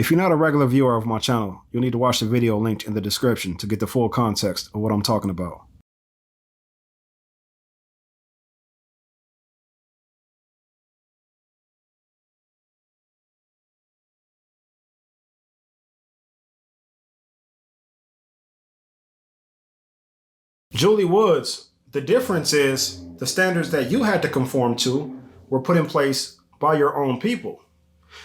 If you're not a regular viewer of my channel, you'll need to watch the video linked in the description to get the full context of what I'm talking about. Julie Woods, the difference is the standards that you had to conform to were put in place by your own people.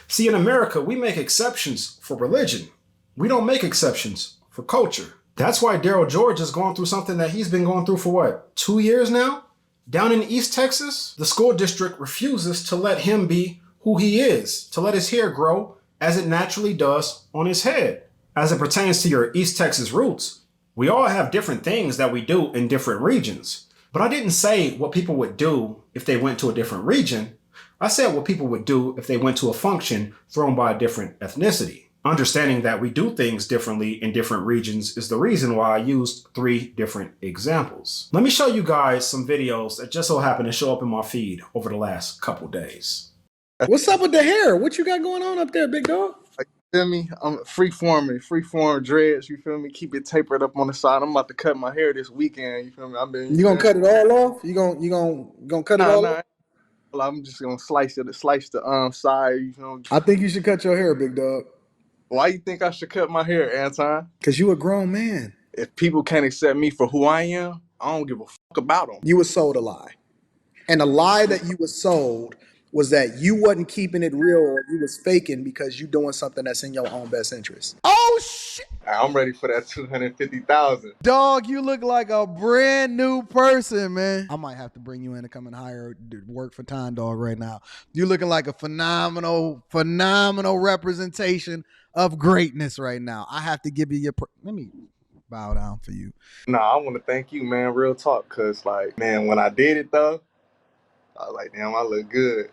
See, in America, we make exceptions for religion. We don't make exceptions for culture. That's why Daryl George is going through something that he's been going through for what, 2 years now? Down in East Texas, the school district refuses to let him be who he is, to let his hair grow as it naturally does on his head. As it pertains to your East Texas roots, we all have different things that we do in different regions. But I didn't say what people would do if they went to a different region. I said what people would do if they went to a function thrown by a different ethnicity. Understanding that we do things differently in different regions is the reason why I used 3 different examples. Let me show you guys some videos that just so happen to show up in my feed over the last couple days. What's up with the hair? What you got going on up there, big dog? You feel me? I'm freeform dreads, you feel me? Keep it tapered up on the side. I'm about to cut my hair this weekend, you feel me? You gonna cut it all off? You gonna cut it all off? I'm just gonna slice the side, you know. I think you should cut your hair, big dog. Why you think I should cut my hair, Anton? Cause you a grown man. If people can't accept me for who I am, I don't give a fuck about them. You was sold a lie. And the lie that you was sold was that you wasn't keeping it real, or you was faking because you doing something that's in your own best interest. Oh shit! I'm ready for that 250,000. Dog, you look like a brand new person, man. I might have to bring you in to come and hire work for Time Dog right now. You looking like a phenomenal representation of greatness right now. I have to give you your let me bow down for you. Nah, I want to thank you, man. Real talk, cause like, man, when I did it though, I was like, damn, I look good.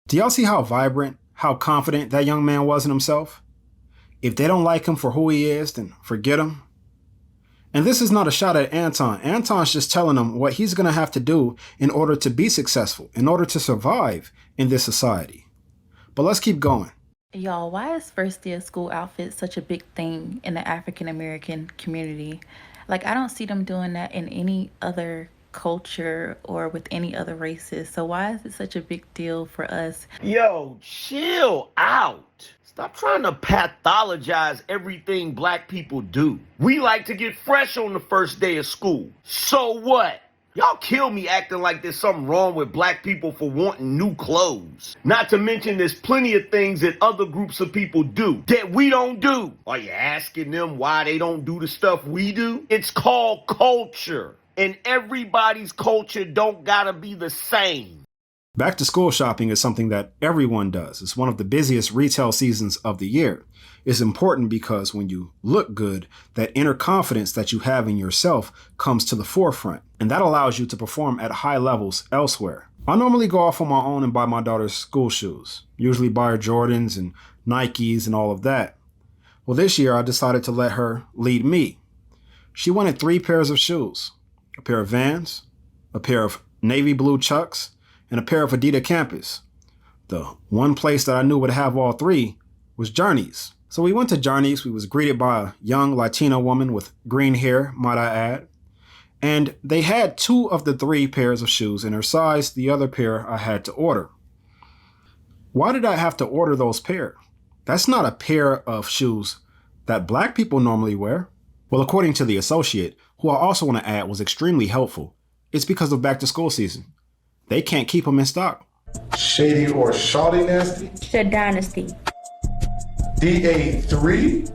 Do y'all see how vibrant, how confident that young man was in himself? If they don't like him for who he is, then forget him. And this is not a shot at Anton. Anton's just telling him what he's going to have to do in order to be successful, in order to survive in this society. But let's keep going. Y'all, why is first day of school outfits such a big thing in the African American community? Like, I don't see them doing that in any other culture or with any other races. So why is it such a big deal for us? Yo, chill out. Stop trying to pathologize everything black people do. We like to get fresh on the first day of school. So what? Y'all kill me acting like there's something wrong with black people for wanting new clothes. Not to mention there's plenty of things that other groups of people do that we don't do. Are you asking them why they don't do the stuff we do? It's called culture. And everybody's culture don't gotta be the same. Back to school shopping is something that everyone does. It's one of the busiest retail seasons of the year. It's important because when you look good, that inner confidence that you have in yourself comes to the forefront, and that allows you to perform at high levels elsewhere. I normally go off on my own and buy my daughter's school shoes, usually buy her Jordans and Nikes and all of that. Well, this year I decided to let her lead me. She wanted 3 pairs of shoes. A pair of Vans, a pair of navy blue Chucks, and a pair of Adidas Campus. The one place that I knew would have all 3 was Journeys. So we went to Journeys. We was greeted by a young Latina woman with green hair, might I add. And they had 2 of the 3 pairs of shoes in her size. The other pair I had to order. Why did I have to order those pair? That's not a pair of shoes that black people normally wear. Well, according to the Associate, who I also want to add was extremely helpful, it's because of back to school season. They can't keep them in stock. Shady or Shawty Nasty? The Dynasty. DA3?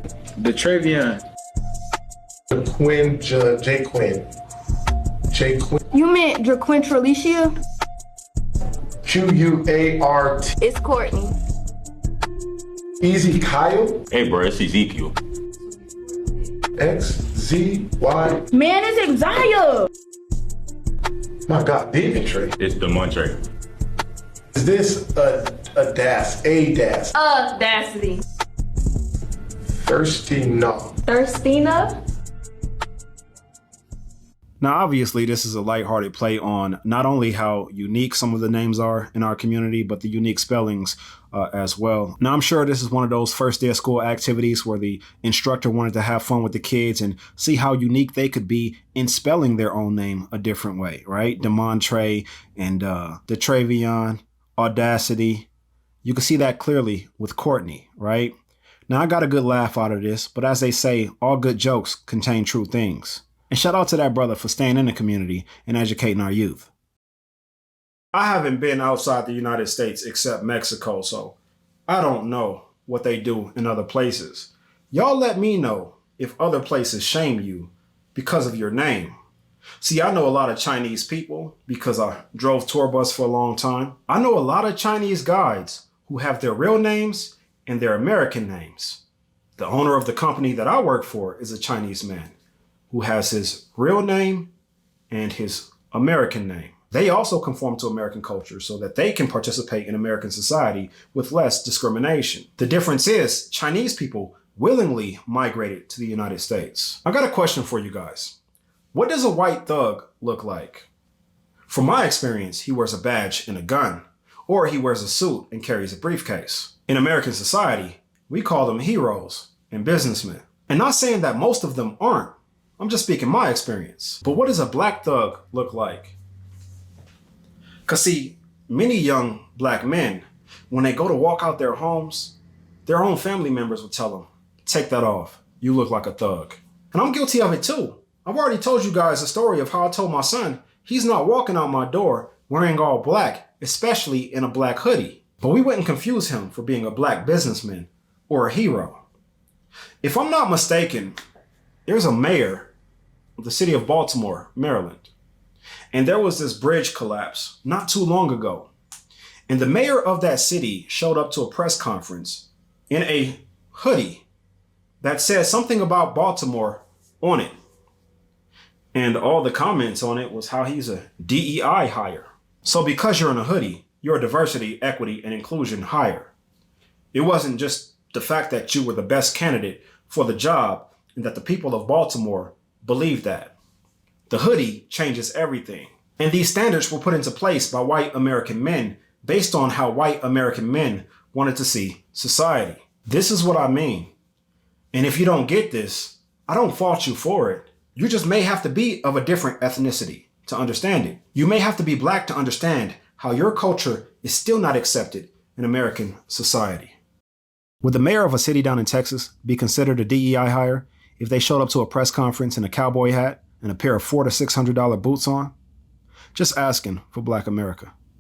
The Travion. The Quinn, J. Quinn. J. Quinn. You meant Jaquintralicia? QUART. It's Courtney. Easy Kyle. Hey, bro, it's Ezekiel. XZY. Man, it's Exia. My God, Dimitri. It's Demontre. Is this a DAS? A DAS? Audacity. Thirstina. Thirstina? Now, obviously, this is a lighthearted play on not only how unique some of the names are in our community, but the unique spellings as well. Now, I'm sure this is one of those first day of school activities where the instructor wanted to have fun with the kids and see how unique they could be in spelling their own name a different way, right? Demontre and DeTravion, Audacity. You can see that clearly with Courtney, right? Now, I got a good laugh out of this, but as they say, all good jokes contain true things. And shout out to that brother for staying in the community and educating our youth. I haven't been outside the United States except Mexico, so I don't know what they do in other places. Y'all let me know if other places shame you because of your name. See, I know a lot of Chinese people because I drove tour bus for a long time. I know a lot of Chinese guides who have their real names and their American names. The owner of the company that I work for is a Chinese man who has his real name and his American name. They also conform to American culture so that they can participate in American society with less discrimination. The difference is Chinese people willingly migrated to the United States. I got a question for you guys. What does a white thug look like? From my experience, he wears a badge and a gun, or he wears a suit and carries a briefcase. In American society, we call them heroes and businessmen. And not saying that most of them aren't. I'm just speaking my experience. But what does a black thug look like? Because see, many young black men, when they go to walk out their homes, their own family members will tell them, take that off. You look like a thug. And I'm guilty of it too. I've already told you guys a story of how I told my son he's not walking out my door wearing all black, especially in a black hoodie. But we wouldn't confuse him for being a black businessman or a hero. If I'm not mistaken, there's a mayor of the city of Baltimore, Maryland. And there was this bridge collapse not too long ago. And the mayor of that city showed up to a press conference in a hoodie that said something about Baltimore on it. And all the comments on it was how he's a DEI hire. So because you're in a hoodie, you're a diversity, equity, and inclusion hire. It wasn't just the fact that you were the best candidate for the job and that the people of Baltimore believed that. The hoodie changes everything. And these standards were put into place by white American men based on how white American men wanted to see society. This is what I mean. And if you don't get this, I don't fault you for it. You just may have to be of a different ethnicity to understand it. You may have to be black to understand how your culture is still not accepted in American society. Would the mayor of a city down in Texas be considered a DEI hire if they showed up to a press conference in a cowboy hat and a pair of $400 to $600 boots on? Just asking for Black America.